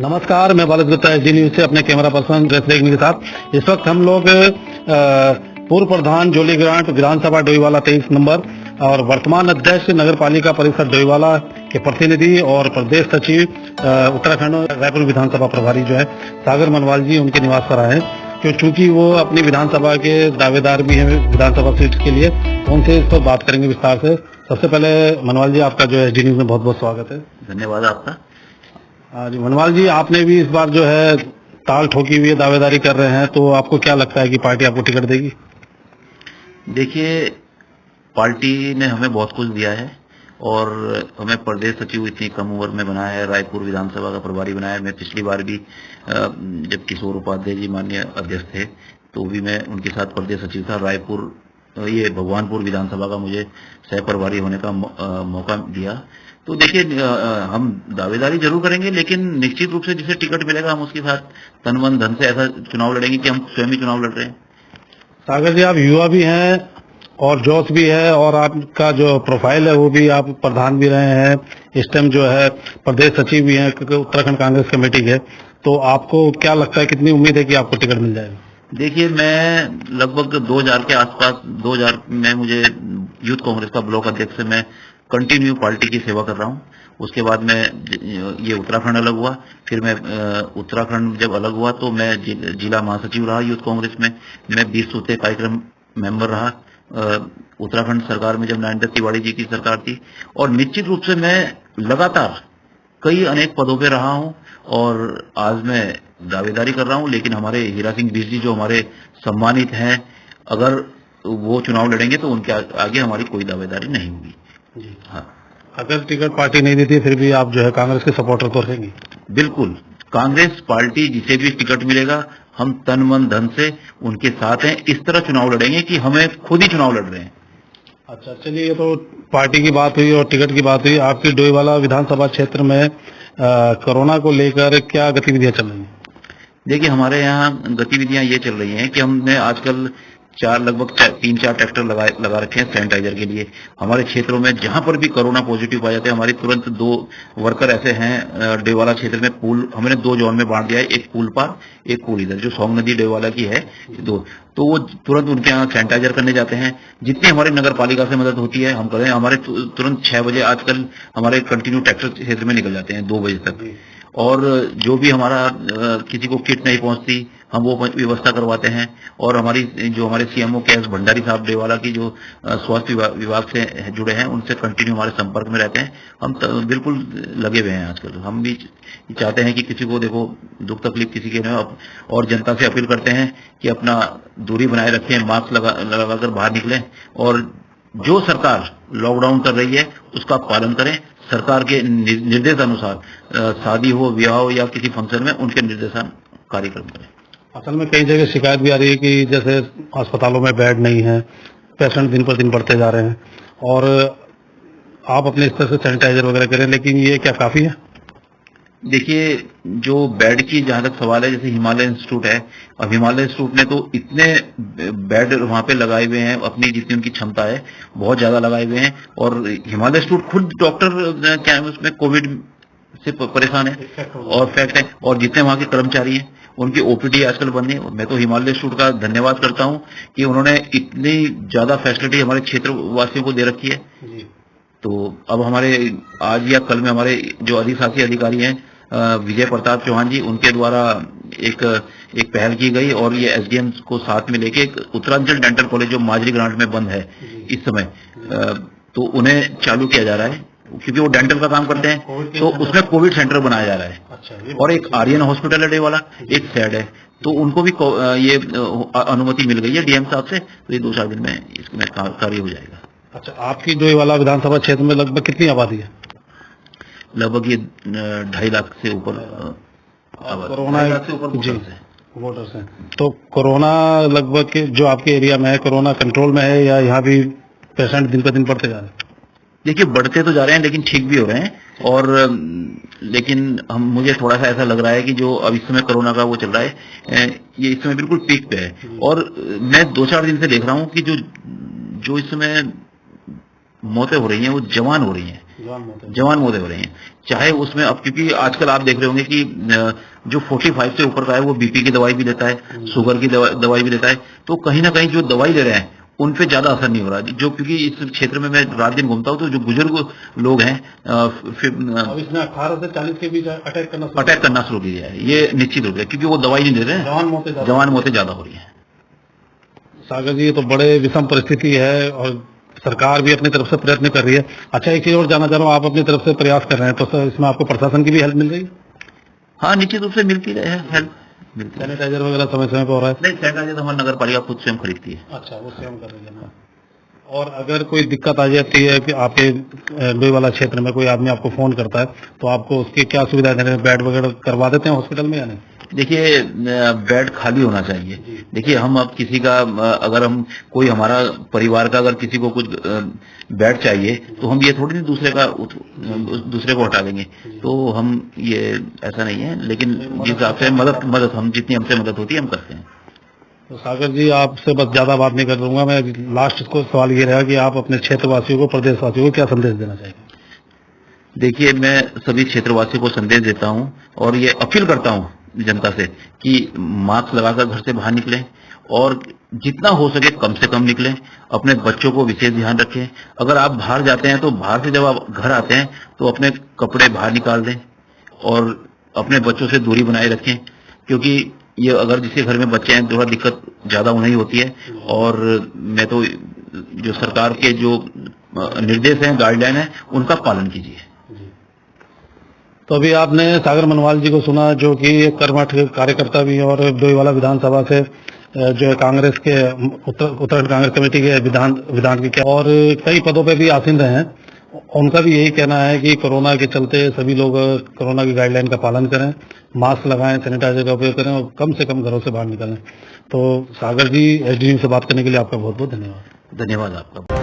नमस्कार, मैं बालक गुप्ता एसडी न्यूज से अपने कैमरा पर्सन रेसरेगनी के साथ। इस वक्त हम लोग पूर्व प्रधान जोली ग्रांट विधानसभा डोईवाला 23 नंबर और वर्तमान अध्यक्ष नगर पालिका परिषद डोईवाला के प्रतिनिधि और प्रदेश सचिव उत्तराखंड रायपुर विधानसभा प्रभारी जो है सागर मनवाल जी, उनके निवास पर आए हैं, क्योंकि वो अपनी विधानसभा के दावेदार भी हैं विधानसभा सीट के लिए। तो उनसे इस पर बात करेंगे विस्तार से। सबसे पहले मनवाल जी, आपका जो है एसडी न्यूज में बहुत बहुत स्वागत है। धन्यवाद आपका। जी मनवाल जी, आपने भी इस बार जो है ताल ठोकी हुई है, दावेदारी कर रहे हैं, तो आपको क्या लगता है कि पार्टी आपको टिकट देगी? देखिए, पार्टी ने हमें बहुत कुछ दिया है और हमें प्रदेश सचिव इतनी कम उम्र में बनाया है, रायपुर विधानसभा का प्रभारी बनाया है। मैं पिछली बार भी जब किशोर उपाध्याय जी माननीय अध्यक्ष थे तो भी मैं उनके साथ प्रदेश सचिव था। रायपुर ये भगवानपुर विधानसभा का मुझे सह प्रभारी होने का मौका दिया। तो देखिए, हम दावेदारी जरूर करेंगे, लेकिन निश्चित रूप से जिसे टिकट मिलेगा हम उसके साथ तन मन धन से ऐसा चुनाव लड़ेंगे कि हम स्वयं ही चुनाव लड़ रहे हैं। सागर जी, आप युवा भी हैं और जोश भी है, और आपका जो प्रोफाइल है वो भी, आप प्रधान भी रहे हैं, इस टाइम जो है प्रदेश सचिव भी हैं उत्तराखंड कांग्रेस कमेटी के। तो आपको क्या लगता है, कितनी उम्मीद है कि आपको टिकट मिल जाएगा? देखिए, मैं लगभग 2000 के आसपास 2000 में मुझे यूथ कांग्रेस का ब्लॉक अध्यक्ष से मैं कंटिन्यू पार्टी की सेवा कर रहा हूं। उसके बाद मैं ये उत्तराखंड अलग हुआ, फिर मैं उत्तराखंड जब अलग हुआ तो मैं जिला महासचिव रहा यूथ कांग्रेस में। मैं 20 सूत्रीय कार्यक्रम मेंबर रहा उत्तराखंड सरकार में जब नरेंद्र तिवारी जी की सरकार थी। और निश्चित रूप से मैं लगातार कई अनेक पदों पे रहा हूं और आज मैं दावेदारी कर रहा हूं। लेकिन हमारे हीरा सिंह बीस जी जो हमारे सम्मानित हैं, अगर वो चुनाव लड़ेंगे तो उनके आगे हमारी कोई दावेदारी नहीं होगी। जी हाँ, अगर टिकट पार्टी नहीं देती फिर भी आप जो है कांग्रेस के सपोर्टर तो रहेंगे? बिल्कुल, कांग्रेस पार्टी जिसे भी टिकट मिलेगा हम तन मन धन से उनके साथ हैं। इस तरह चुनाव लड़ेंगे कि हमें खुद ही चुनाव लड़ रहे हैं। अच्छा, चलिए, ये तो पार्टी की बात हुई और टिकट की बात हुई। आपकी डोईवाला विधानसभा क्षेत्र में कोरोना को लेकर क्या गतिविधियां चल रही हैं? देखिए, हमारे यहाँ गतिविधियां ये चल रही हैं कि हमने आजकल लगभग 3-4 ट्रैक्टर लगा रखे हैं सैनिटाइजर के लिए। हमारे क्षेत्रों में जहां पर भी कोरोना पॉजिटिव पाया जाता है, हमारी तुरंत 2 वर्कर ऐसे हैं डोईवाला क्षेत्र में। पूल हमने 2 जोन में बांट दिया है, एक पूल पार, एक पूल इधर, जो सोंग नदी डोईवाला की है 2। तो वो तुरंत उनके यहाँ सैनिटाइजर करने जाते हैं। जितनी हमारी नगर पालिका से मदद होती है हम करें। हमारे तुरंत 6 बजे आजकल हमारे कंटिन्यू ट्रैक्टर क्षेत्र में निकल जाते हैं 2 बजे तक। और जो भी हमारा किसी को किट नहीं पहुंचती हम वो व्यवस्था करवाते हैं। और हमारे सीएमओ के एस भंडारी साहब डोईवाला की जो स्वास्थ्य विभाग से जुड़े हैं, उनसे कंटिन्यू हमारे संपर्क में रहते हैं। हम बिल्कुल लगे हुए हैं आजकल। हम भी चाहते हैं कि किसी को देखो दुख तकलीफ किसी के न, और जनता से अपील करते हैं कि अपना दूरी बनाए रखें, मास्क लगाकर बाहर निकलें और जो सरकार लॉकडाउन कर रही है उसका पालन करें। सरकार के निर्देशानुसार शादी हो, विवाह हो या किसी फंक्शन में उनके निर्देशानुसार कार्यक्रम करें। असल में कई जगह शिकायत भी आ रही है कि जैसे अस्पतालों में बेड नहीं है, पेशेंट दिन पर दिन बढ़ते जा रहे हैं, और आप अपने स्तर से सैनिटाइजर वगैरह करें, लेकिन ये क्या काफी है? देखिए, जो बेड की जहां तक सवाल है, जैसे हिमालय इंस्टीट्यूट है, अब हिमालय इंस्टीट्यूट ने तो इतने बेड वहां पे लगाए हुए हैं, अपनी जितनी उनकी क्षमता है बहुत ज्यादा लगाए हुए हैं। और हिमालय इंस्टीट्यूट खुद डॉक्टर क्या है उसमें कोविड से परेशान है और फैक्ट है। और जितने वहां के कर्मचारी हैं उनकी ओपीडी आजकल बंद है। मैं तो हिमालय इंस्टीट्यूट का धन्यवाद करता हूं कि उन्होंने इतनी ज्यादा फैसिलिटी हमारे क्षेत्र वासियों को दे रखी है। तो अब हमारे आज या कल में हमारे जो अधिशासी अधिकारी हैं विजय प्रताप चौहान जी, उनके द्वारा एक पहल की गई और ये एसडीएम को साथ में लेके एक उत्तरांचल डेंटल कॉलेज जो माजरी ग्रांट में बंद है इस समय, तो उन्हें चालू किया जा रहा है क्योंकि वो डेंटल का काम करते हैं। तो उसमें कोविड सेंटर बनाया जा रहा है। और एक आर्यन हॉस्पिटल है डोईवाला, एक सैड है, तो उनको भी ये अनुमति मिल गई है डीएम साहब से। तो ये 2-4 दिन में इसमें कार्य हो जाएगा। अच्छा, आपकी डोईवाला विधानसभा क्षेत्र में लगभग कितनी आबादी है? लगभग ये 2.5 लाख से ऊपर कोरोना वोटर्स हैं। तो कोरोना लगभग जो आपके एरिया में है, कोरोना कंट्रोल में है या यहाँ भी पेशेंट दिन पर दिन बढ़ते जा रहे हैं? देखिए, बढ़ते तो जा रहे हैं लेकिन ठीक भी हो रहे हैं। और लेकिन मुझे थोड़ा सा ऐसा लग रहा है कि जो अब इस समय कोरोना का वो चल रहा है, ये इस समय बिल्कुल पीक पे है। और मैं 2-4 दिन से देख रहा हूँ कि जो इस समय मौतें हो रही हैं वो जवान हो रही हैं। जवान मौतें हो रही हैं। चाहे उसमें अब, क्योंकि आजकल आप देख रहे होंगे कि जो 45 से ऊपर का है वो बीपी की दवाई भी लेता है, शुगर की दवाई भी लेता है, तो कहीं ना कहीं जो दवाई ले रहे हैं उन पे ज्यादा असर नहीं हो रहा। जो क्योंकि इस क्षेत्र में मैं रात दिन घूमता हूँ, तो जो बुजुर्ग लोग हैं फिर अब इसने 18 से 40 के बीच अटैक करना शुरू किया है। ये निश्चित हो गया, क्योंकि वो दवाई नहीं ले रहे हैं, जवान मौतें ज्यादा हो रही है। सागर जी, ये तो बड़े विषम परिस्थिति है और सरकार भी अपनी तरफ से प्रयत्न कर रही है। अच्छा, एक चीज और जानना चाह रहा हूँ, आप अपनी तरफ से प्रयास कर रहे हैं, तो सर इसमें आपको प्रशासन की भी हेल्प मिल रही है? हाँ, निश्चित रूप से मिलती रहे है हेल्प, मिलती है। सैनिटाइजर वगैरह समय समय पर हो रहा है? नहीं, सैनिटाइजर तो हमारी नगर पालिका खुद स्वयं खरीदती है। अच्छा, वो स्वयं कर रही है ना। और अगर कोई दिक्कत आ जाती है कि आपके डोई वाला क्षेत्र में कोई आदमी आपको फोन करता है, तो आपको उसकी क्या सुविधा देने में, बेड वगैरह करवा देते हैं हॉस्पिटल में या नहीं? देखिए, बेड खाली होना चाहिए। देखिए, हम अब किसी का अगर हम कोई हमारा परिवार का अगर किसी को कुछ बेड चाहिए, तो हम ये थोड़ी नहीं दूसरे को हटा देंगे। तो हम ये ऐसा नहीं है, लेकिन जिस हिसाब से मदद हम जितनी हमसे मदद होती है हम करते हैं। तो सागर जी, आपसे बस ज्यादा बात नहीं कर लूंगा मैं। लास्ट को सवाल ये रहेगा कि आप अपने क्षेत्रवासियों को, प्रदेशवासियों को क्या संदेश देना चाहेंगे? देखिए, मैं सभी क्षेत्रवासियों को संदेश देता हूं और ये अपील करता हूं जनता से कि मास्क लगाकर घर से बाहर निकलें और जितना हो सके कम से कम निकलें। अपने बच्चों को विशेष ध्यान रखें। अगर आप बाहर जाते हैं तो बाहर से जब आप घर आते हैं तो अपने कपड़े बाहर निकाल दें और अपने बच्चों से दूरी बनाए रखें, क्योंकि ये अगर जिसके घर में बच्चे हैं थोड़ा दिक्कत ज्यादा उन्हें होती है। और मैं तो जो सरकार के जो निर्देश हैं, गाइडलाइन है, उनका पालन कीजिए। तो अभी आपने सागर मनवाल जी को सुना, जो कि एक कर्मठ कार्यकर्ता भी हैं और डोईवाला विधानसभा से जो है कांग्रेस के उत्तराखंड कांग्रेस कमेटी के विधान की और कई पदों पे भी आसीन रहे हैं। उनका भी यही कहना है कि कोरोना के चलते सभी लोग कोरोना की गाइडलाइन का पालन करें, मास्क लगाएं, सैनिटाइजर का उपयोग करें और कम से कम घरों से बाहर निकलें। तो सागर जी, एसडीएम से बात करने के लिए आपका बहुत बहुत धन्यवाद। धन्यवाद आपका।